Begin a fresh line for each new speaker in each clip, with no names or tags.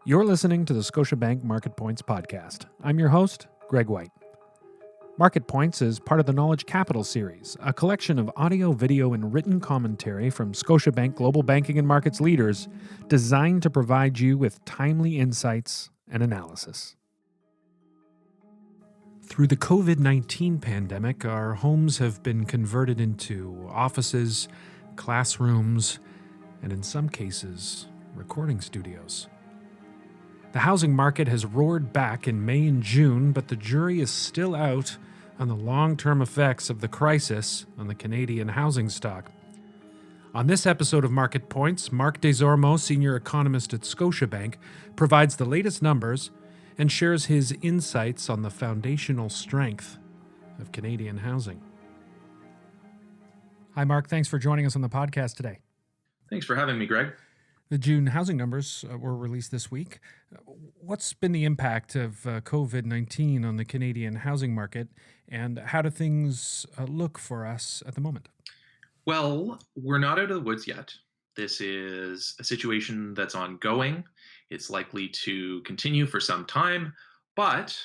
You're listening to the Scotiabank Market Points podcast. I'm your host, Greg White. Market Points is part of the Knowledge Capital series, a collection of audio, video, and written commentary from Scotiabank Global Banking and Markets leaders designed to provide you with timely insights and analysis. Through the COVID-19 pandemic, our homes have been converted into offices, classrooms, and in some cases, recording studios. The housing market has roared back in May and June, but the jury is still out on the long-term effects of the crisis on the Canadian housing stock. On this episode of Market Points, Marc Desormeaux, senior economist at Scotiabank, provides the latest numbers and shares his insights on the foundational strength of Canadian housing. Hi, Marc. Thanks for joining us on the podcast today.
Thanks for having me, Greg.
The June housing numbers were released this week. What's been the impact of COVID-19 on the Canadian housing market, and how do things look for us at the moment?
Well, we're not out of the woods yet. This is a situation that's ongoing. It's likely to continue for some time, but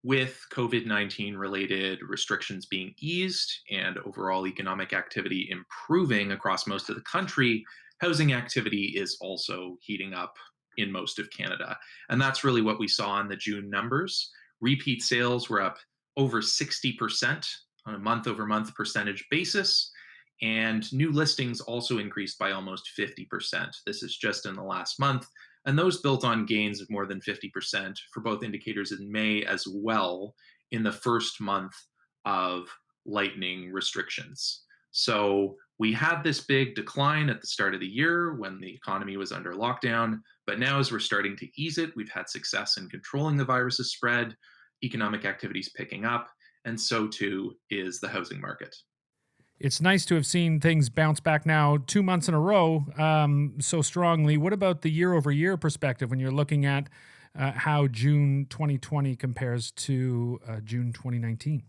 with COVID-19 related restrictions being eased and overall economic activity improving across most of the country, housing activity is also heating up in most of Canada. And that's really what we saw in the June numbers. Repeat sales were up over 60% on a month over month percentage basis. And new listings also increased by almost 50%. This is just in the last month. And those built on gains of more than 50% for both indicators in May as well in the first month of lightening restrictions. So we had this big decline at the start of the year when the economy was under lockdown, but now as we're starting to ease it, we've had success in controlling the virus's spread, economic activities picking up, and so too is the housing market.
It's nice to have seen things bounce back now 2 months in a row so strongly. What about the year-over-year perspective when you're looking at how June 2020 compares to June 2019?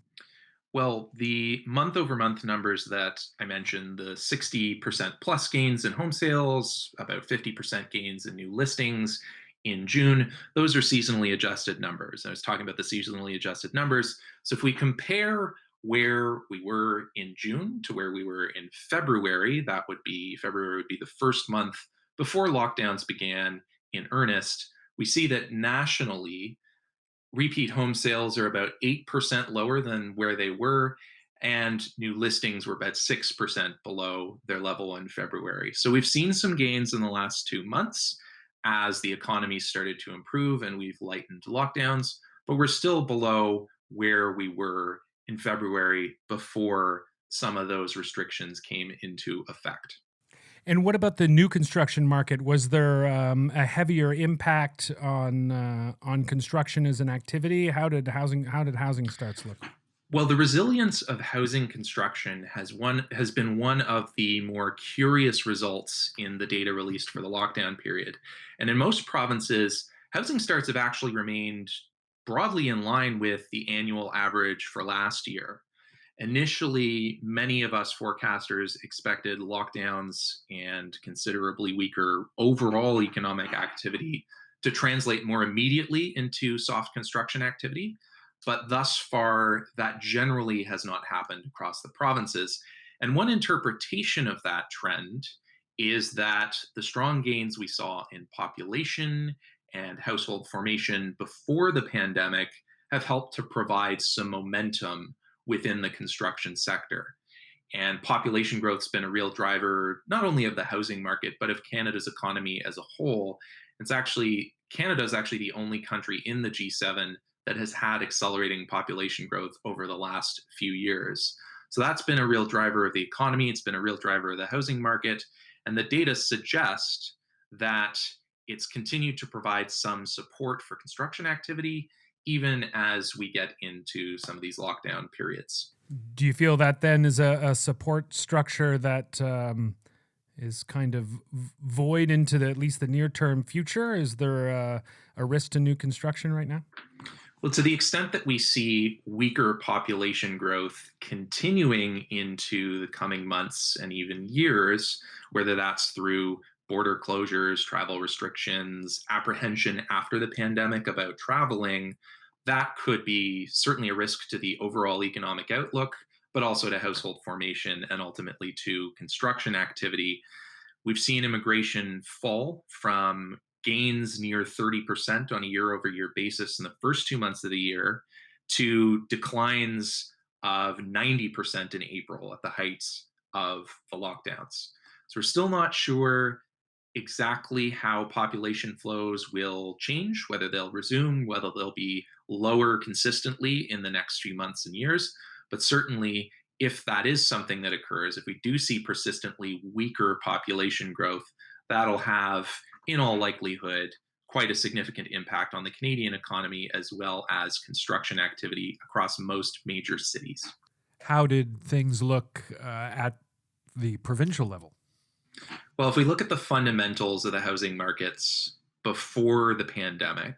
Well, the month-over-month numbers that I mentioned, the 60% plus gains in home sales, about 50% gains in new listings in June, those are seasonally adjusted numbers. I was talking about the seasonally adjusted numbers. So if we compare where we were in June to where we were in February, February would be the first month before lockdowns began in earnest. We see that nationally, repeat home sales are about 8% lower than where they were, and new listings were about 6% below their level in February. So we've seen some gains in the last 2 months as the economy started to improve and we've lightened lockdowns, but we're still below where we were in February before some of those restrictions came into effect.
And what about the new construction market? Was there a heavier impact on construction as an activity? How did housing starts look?
Well, the resilience of housing construction has been one of the more curious results in the data released for the lockdown period. And in most provinces, housing starts have actually remained broadly in line with the annual average for last year. Initially, many of us forecasters expected lockdowns and considerably weaker overall economic activity to translate more immediately into soft construction activity. But thus far, that generally has not happened across the provinces. And one interpretation of that trend is that the strong gains we saw in population and household formation before the pandemic have helped to provide some momentum within the construction sector. And population growth's been a real driver, not only of the housing market, but of Canada's economy as a whole. Canada is actually the only country in the G7 that has had accelerating population growth over the last few years. So that's been a real driver of the economy. It's been a real driver of the housing market. And the data suggest that it's continued to provide some support for construction activity, even as we get into some of these lockdown periods.
Do you feel that then is a support structure that is kind of void into at least the near-term future? Is there a risk to new construction right now?
Well, to the extent that we see weaker population growth continuing into the coming months and even years, whether that's through border closures, travel restrictions, apprehension after the pandemic about traveling, that could be certainly a risk to the overall economic outlook, but also to household formation and ultimately to construction activity. We've seen immigration fall from gains near 30% on a year over year basis in the first 2 months of the year to declines of 90% in April at the heights of the lockdowns. So we're still not sure exactly how population flows will change, whether they'll resume, whether they'll be lower consistently in the next few months and years. But certainly, if that is something that occurs, if we do see persistently weaker population growth, that'll have, in all likelihood, quite a significant impact on the Canadian economy as well as construction activity across most major cities.
How did things look at the provincial level?
Well, if we look at the fundamentals of the housing markets before the pandemic,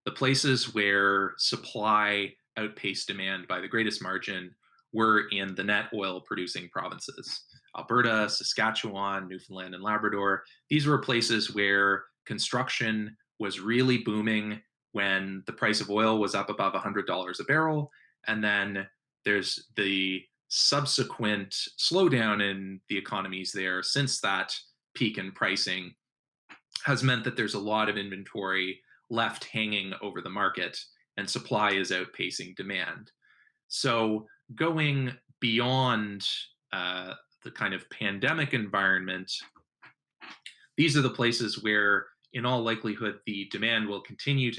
the places where supply outpaced demand by the greatest margin were in the net oil producing provinces. Alberta, Saskatchewan, Newfoundland, and Labrador. These were places where construction was really booming when the price of oil was up above $100 a barrel. And then there's the subsequent slowdown in the economies there since that peak in pricing has meant that there's a lot of inventory left hanging over the market and supply is outpacing demand. So going beyond the kind of pandemic environment, these are the places where, in all likelihood, the demand will continue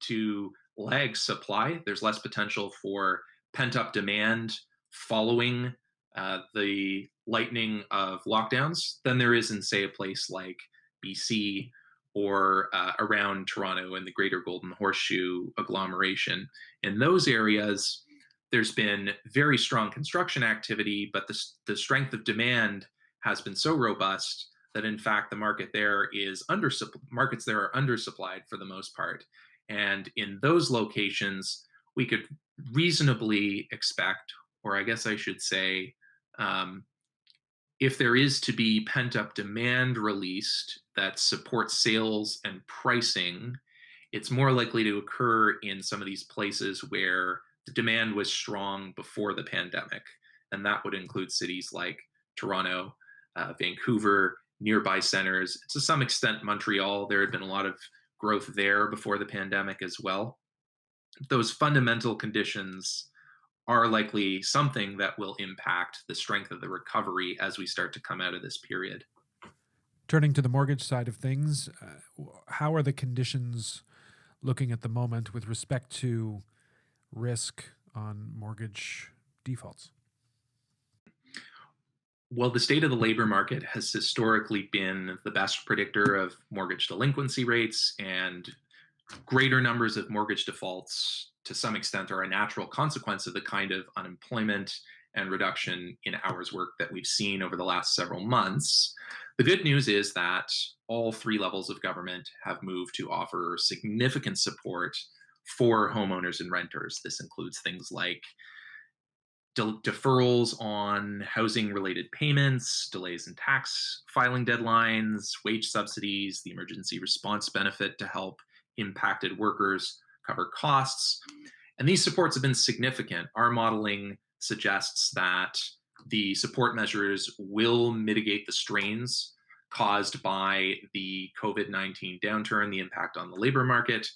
to lag supply. There's less potential for pent up demand following the lightening of lockdowns than there is in, say, a place like BC or around Toronto and the Greater Golden Horseshoe agglomeration. In those areas, there's been very strong construction activity, but the strength of demand has been so robust that in fact the markets there are undersupplied for the most part. And in those locations, we could reasonably expect, or I guess I should say, if there is to be pent up demand released that supports sales and pricing, it's more likely to occur in some of these places where the demand was strong before the pandemic. And that would include cities like Toronto, Vancouver, nearby centers. To some extent, Montreal. There had been a lot of growth there before the pandemic as well. Those fundamental conditions are likely something that will impact the strength of the recovery as we start to come out of this period.
Turning to the mortgage side of things, how are the conditions looking at the moment with respect to risk on mortgage defaults?
Well, the state of the labor market has historically been the best predictor of mortgage delinquency rates, and greater numbers of mortgage defaults, to some extent, are a natural consequence of the kind of unemployment and reduction in hours worked that we've seen over the last several months. The good news is that all three levels of government have moved to offer significant support for homeowners and renters. This includes things like deferrals on housing related payments, delays in tax filing deadlines, wage subsidies, the emergency response benefit to help impacted workers cover costs. And these supports have been significant. Our modeling suggests that the support measures will mitigate the strains caused by the COVID-19 downturn, the impact on the labor market.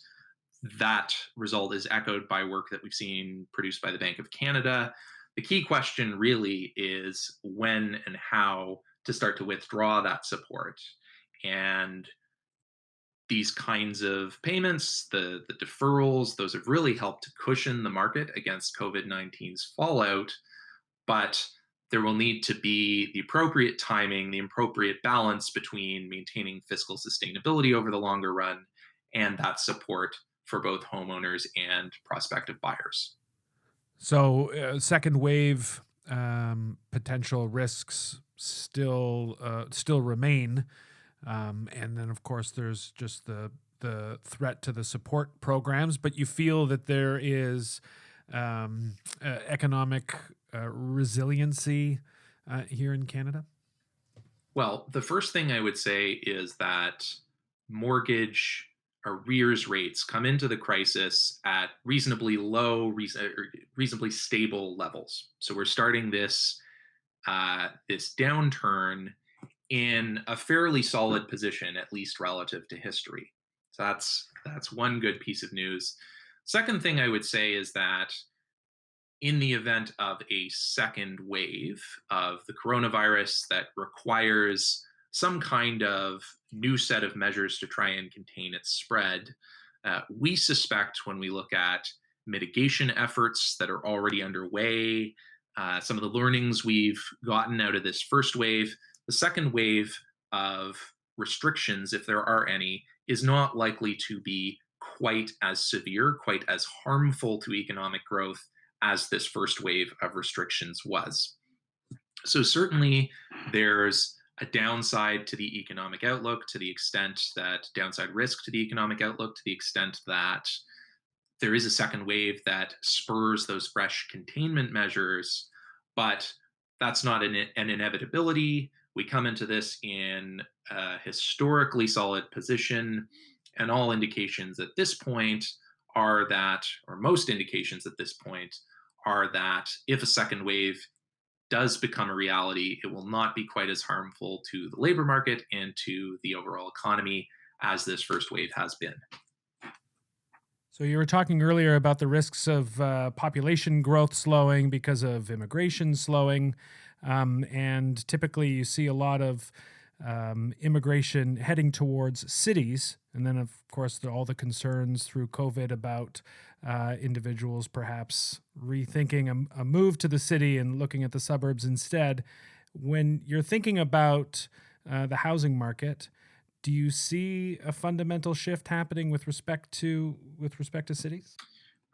That result is echoed by work that we've seen produced by the Bank of Canada. The key question really is when and how to start to withdraw that support. And these kinds of payments, the deferrals, those have really helped to cushion the market against COVID-19's fallout. But there will need to be the appropriate timing, the appropriate balance between maintaining fiscal sustainability over the longer run and that support for both homeowners and prospective buyers.
So, second wave potential risks still remain, and then of course there's just the threat to the support programs. But you feel that there is economic resiliency here in Canada?
Well, the first thing I would say is that mortgage arrears rates come into the crisis at reasonably low, reasonably stable levels. So we're starting this downturn in a fairly solid position, at least relative to history. So that's one good piece of news. Second thing I would say is that in the event of a second wave of the coronavirus that requires some kind of new set of measures to try and contain its spread, we suspect when we look at mitigation efforts that are already underway, some of the learnings we've gotten out of this first wave, the second wave of restrictions, if there are any, is not likely to be quite as severe, quite as harmful to economic growth as this first wave of restrictions was. So, certainly, there's a downside to the economic outlook to the extent that downside risk to the economic outlook, to the extent that there is a second wave that spurs those fresh containment measures, but that's not an inevitability. We come into this in a historically solid position, and all indications at this point are that, or most indications at this point, are that if a second wave does become a reality, it will not be quite as harmful to the labor market and to the overall economy as this first wave has been.
So you were talking earlier about the risks of population growth slowing because of immigration slowing, and typically you see a lot of immigration heading towards cities, and then of course all the concerns through COVID about individuals perhaps rethinking a move to the city and looking at the suburbs instead. When you're thinking about the housing market, do you see a fundamental shift happening with respect to cities?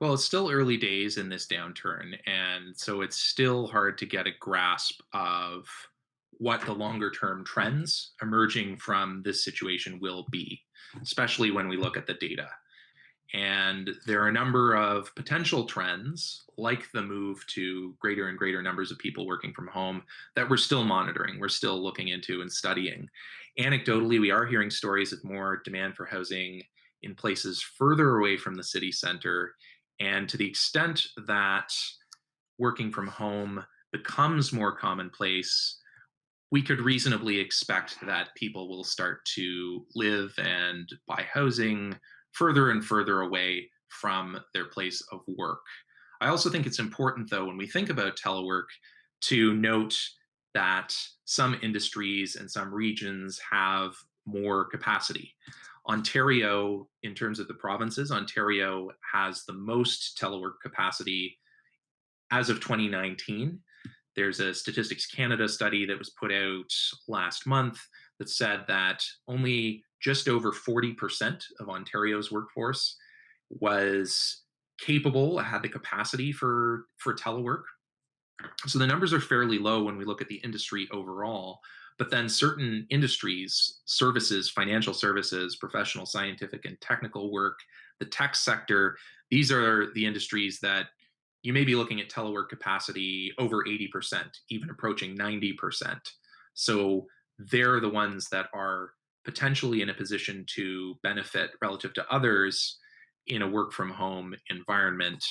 Well, it's still early days in this downturn, and so it's still hard to get a grasp of what the longer term trends emerging from this situation will be, especially when we look at the data. And there are a number of potential trends, like the move to greater and greater numbers of people working from home, that we're still monitoring, we're still looking into and studying. Anecdotally, we are hearing stories of more demand for housing in places further away from the city center. And to the extent that working from home becomes more commonplace, we could reasonably expect that people will start to live and buy housing further and further away from their place of work. I also think it's important, though, when we think about telework, to note that some industries and some regions have more capacity. Ontario, in terms of the provinces, Ontario has the most telework capacity as of 2019. There's a Statistics Canada study that was put out last month that said that only just over 40% of Ontario's workforce was capable, had the capacity for telework. So the numbers are fairly low when we look at the industry overall. But then certain industries, services, financial services, professional, scientific, and technical work, the tech sector, these are the industries that you may be looking at telework capacity over 80%, even approaching 90%. So they're the ones that are potentially in a position to benefit relative to others in a work from home environment,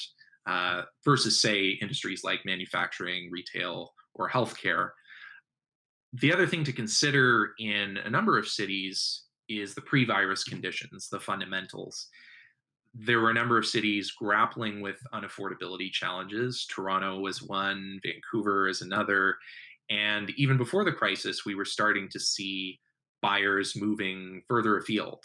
versus, say, industries like manufacturing, retail, or healthcare. The other thing to consider in a number of cities is the pre virus conditions, the fundamentals. There were a number of cities grappling with unaffordability challenges. Toronto was one, Vancouver is another. And even before the crisis, we were starting to see buyers moving further afield.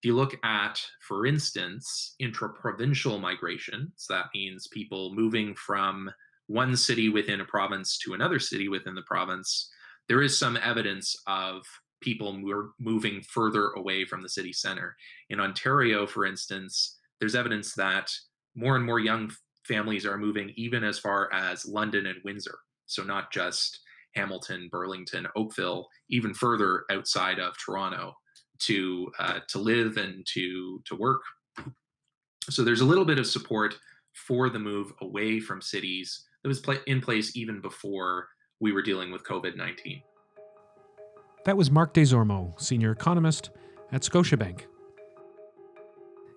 If you look at, for instance, intra-provincial migration, so that means people moving from one city within a province to another city within the province, there is some evidence of people moving further away from the city center. In Ontario, for instance, there's evidence that more and more young families are moving even as far as London and Windsor. So not just Hamilton, Burlington, Oakville, even further outside of Toronto to live and to work. So there's a little bit of support for the move away from cities that was in place even before we were dealing with COVID-19.
That was Marc Desormeaux, Senior Economist at Scotiabank.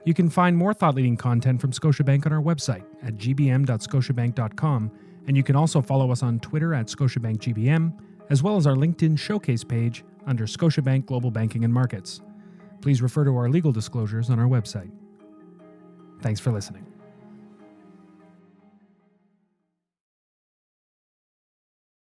You can find more thought-leading content from Scotiabank on our website at gbm.scotiabank.com, and you can also follow us on Twitter at ScotiabankGBM, as well as our LinkedIn showcase page under Scotiabank Global Banking and Markets. Please refer to our legal disclosures on our website. Thanks for listening.